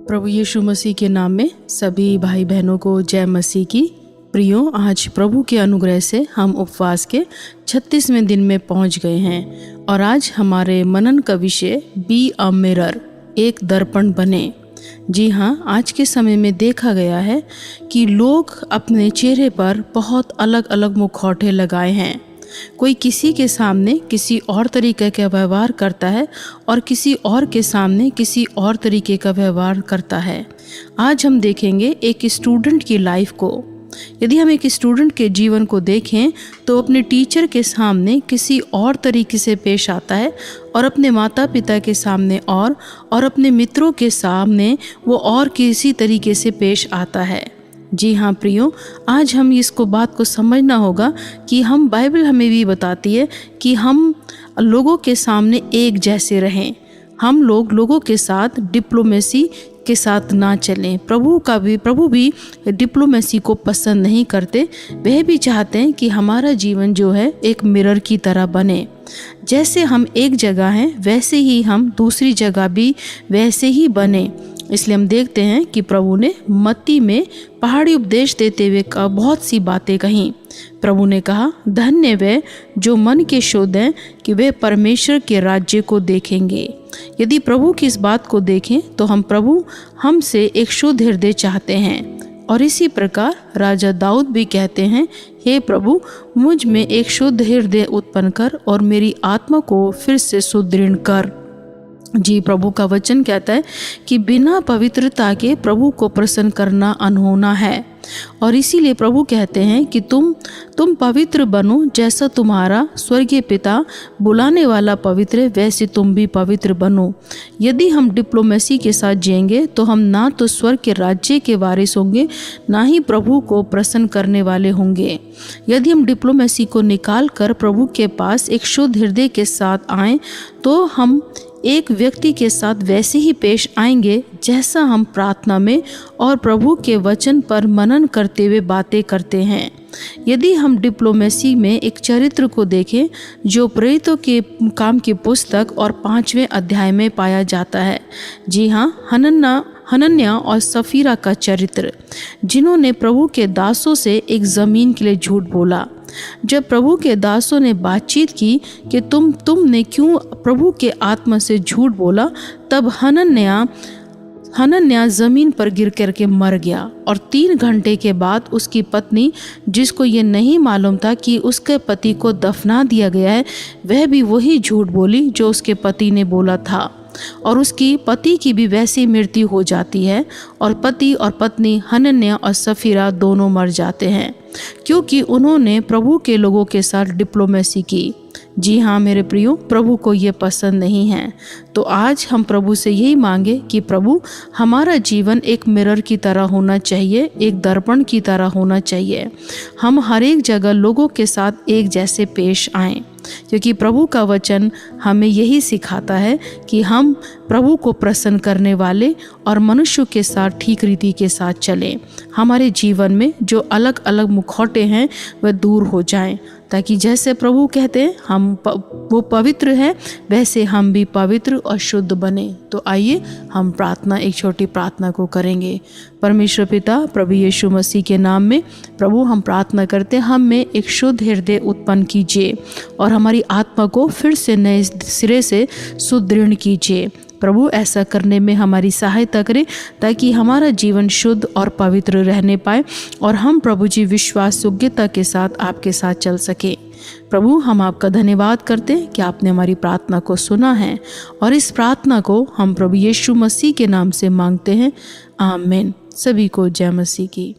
प्रभु यीशु मसीह के नाम में सभी भाई बहनों को जय मसीह की। प्रियो, आज प्रभु के अनुग्रह से हम उपवास के 36वें दिन में पहुंच गए हैं और आज हमारे मनन का विषय बी अ मिरर, एक दर्पण बने। जी हाँ, आज के समय में देखा गया है कि लोग अपने चेहरे पर बहुत अलग अलग मुखौटे लगाए हैं। कोई किसी के सामने किसी और तरीके का व्यवहार करता है और किसी और के सामने किसी और तरीके का व्यवहार करता है। आज हम देखेंगे एक स्टूडेंट की लाइफ को। यदि हम एक स्टूडेंट के जीवन को देखें तो अपने टीचर के सामने किसी और तरीके से पेश आता है और अपने माता पिता के सामने और अपने मित्रों के सामने वो और किसी तरीके से पेश आता है। जी हाँ प्रियो, आज हम इसको बात को समझना होगा कि हम बाइबल हमें भी बताती है कि हम लोगों के सामने एक जैसे रहें। हम लोगों के साथ डिप्लोमेसी के साथ ना चलें। प्रभु भी डिप्लोमेसी को पसंद नहीं करते। वह भी चाहते हैं कि हमारा जीवन जो है एक मिरर की तरह बने। जैसे हम एक जगह हैं वैसे ही हम दूसरी जगह भी वैसे ही बने। इसलिए हम देखते हैं कि प्रभु ने मत्ती में पहाड़ी उपदेश देते हुए बहुत सी बातें कहीं। प्रभु ने कहा, धन्य वे जो मन के शुद्ध हैं कि वे परमेश्वर के राज्य को देखेंगे। यदि प्रभु की इस बात को देखें तो प्रभु हमसे एक शुद्ध हृदय चाहते हैं। और इसी प्रकार राजा दाऊद भी कहते हैं, हे प्रभु, मुझ में एक शुद्ध हृदय उत्पन्न कर और मेरी आत्मा को फिर से सुदृढ़ कर। जी, प्रभु का वचन कहता है कि बिना पवित्रता के प्रभु को प्रसन्न करना अनहोना है। और इसीलिए प्रभु कहते हैं कि तुम पवित्र बनो, जैसा तुम्हारा स्वर्गीय पिता बुलाने वाला पवित्र है वैसे तुम भी पवित्र बनो। यदि हम डिप्लोमेसी के साथ जिएंगे तो हम ना तो स्वर्ग के राज्य के वारिस होंगे, ना ही प्रभु को प्रसन्न करने वाले होंगे। यदि हम डिप्लोमेसी को निकाल कर प्रभु के पास एक शुद्ध हृदय के साथ आएँ तो हम एक व्यक्ति के साथ वैसे ही पेश आएंगे जैसा हम प्रार्थना में और प्रभु के वचन पर मनन करते हुए बातें करते हैं। यदि हम डिप्लोमेसी में एक चरित्र को देखें जो प्रेरितों के काम की पुस्तक और 5वें अध्याय में पाया जाता है। जी हाँ, हनन्याह और सफीरा का चरित्र, जिन्होंने प्रभु के दासों से एक ज़मीन के लिए झूठ बोला। जब प्रभु के दासों ने बातचीत की कि तुमने क्यों प्रभु के आत्मा से झूठ बोला, तब हनन्याह ज़मीन पर गिर करके मर गया। और 3 घंटे के बाद उसकी पत्नी, जिसको ये नहीं मालूम था कि उसके पति को दफना दिया गया है, वह भी वही झूठ बोली जो उसके पति ने बोला था। और उसकी पति की भी वैसी मृत्यु हो जाती है और पति और पत्नी हनन्याह और सफीरा दोनों मर जाते हैं, क्योंकि उन्होंने प्रभु के लोगों के साथ डिप्लोमेसी की। जी हाँ मेरे प्रियो, प्रभु को ये पसंद नहीं है। तो आज हम प्रभु से यही मांगे कि प्रभु, हमारा जीवन एक मिरर की तरह होना चाहिए, एक दर्पण की तरह होना चाहिए। हम हर एक जगह लोगों के साथ एक जैसे पेश आएं, क्योंकि प्रभु का वचन हमें यही सिखाता है कि हम प्रभु को प्रसन्न करने वाले और मनुष्यों के साथ ठीक रीति के साथ चलें। हमारे जीवन में जो अलग अलग मुखौटे हैं वह दूर हो जाएं, ताकि जैसे प्रभु कहते हैं वो पवित्र है वैसे हम भी पवित्र और शुद्ध बने। तो आइए हम एक छोटी प्रार्थना को करेंगे। परमेश्वर पिता, प्रभु यीशु मसीह के नाम में प्रभु हम प्रार्थना करते हैं, हम में एक शुद्ध हृदय उत्पन्न कीजिए और हमारी आत्मा को फिर से नए सिरे से सुदृढ़ कीजिए। प्रभु ऐसा करने में हमारी सहायता करें ताकि हमारा जीवन शुद्ध और पवित्र रहने पाए और हम प्रभु जी विश्वास योग्यता के साथ आपके साथ चल सके। प्रभु, हम आपका धन्यवाद करते हैं कि आपने हमारी प्रार्थना को सुना है और इस प्रार्थना को हम प्रभु यीशु मसीह के नाम से मांगते हैं। आमीन। सभी को जय मसीह की।